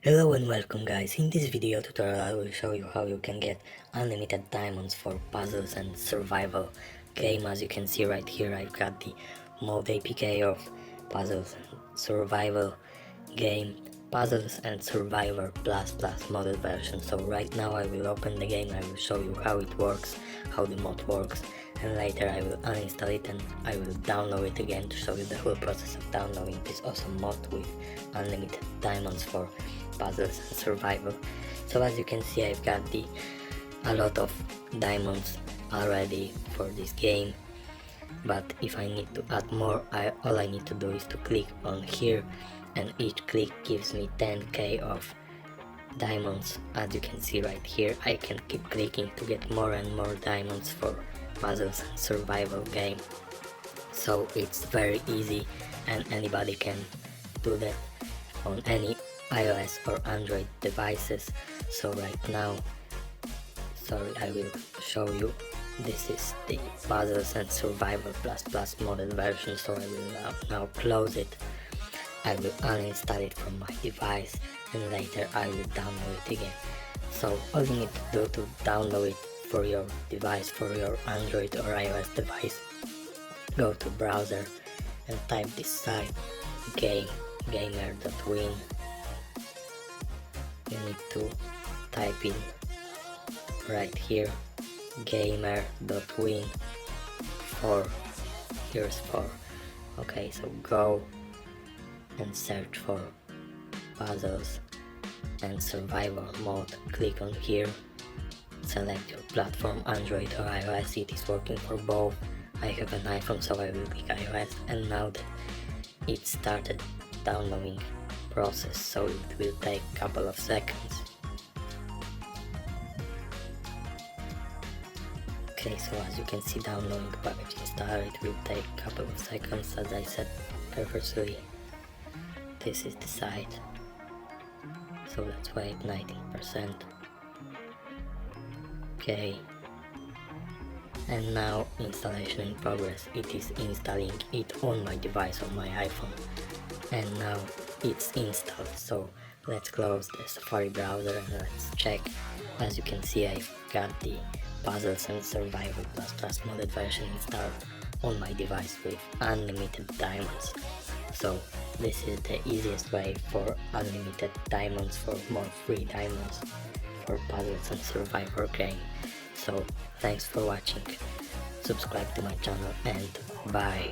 Hello and welcome guys. In this video tutorial I will show you how you can get unlimited diamonds for puzzles and survival game. As you can see right here, I've got the mode APK of puzzles and survival game, puzzles and survivor plus modded version. So right now I will open the game, I will show you how it works, how the mod works, and later I will uninstall it and I will download it again to show you the whole process of downloading this awesome mod with unlimited diamonds for puzzles and survival. So as you can see, I've got a lot of diamonds already for this game, but if I need to add more, all I need to do is to click on here, and each click gives me 10k of diamonds. As you can see right here, I can keep clicking to get more and more diamonds for puzzles and survival game. So it's very easy and anybody can do that on any iOS or Android devices. So right now, I will show you. This is the puzzles and survival plus modded version. So I will now close it. I will uninstall it from my device and later I will download it again. So all you need to do to download it for your device, for your Android or iOS device, go to browser and type this site gamer.win. You need to type in right here gamer.win for here's for. Okay, so go and search for puzzles and survival mode. Click on here, select your platform, Android or iOS. It is working for both. I have an iPhone, so I will click iOS, and now that it started downloading process, so it will take a couple of seconds. Okay, so as you can see, downloading the package installer, it will take a couple of seconds. As I said previously, this is the site, so let's wait 19%. Okay, and now installation in progress. It is installing it on my device, on my iPhone, and now it's installed. So let's close the Safari browser and let's check. As you can see, I've got the puzzles and survival plus modded version installed on my device with unlimited diamonds. So this is the easiest way for unlimited diamonds, for more free diamonds for puzzles and survivor game. So thanks for watching, subscribe to my channel, and bye.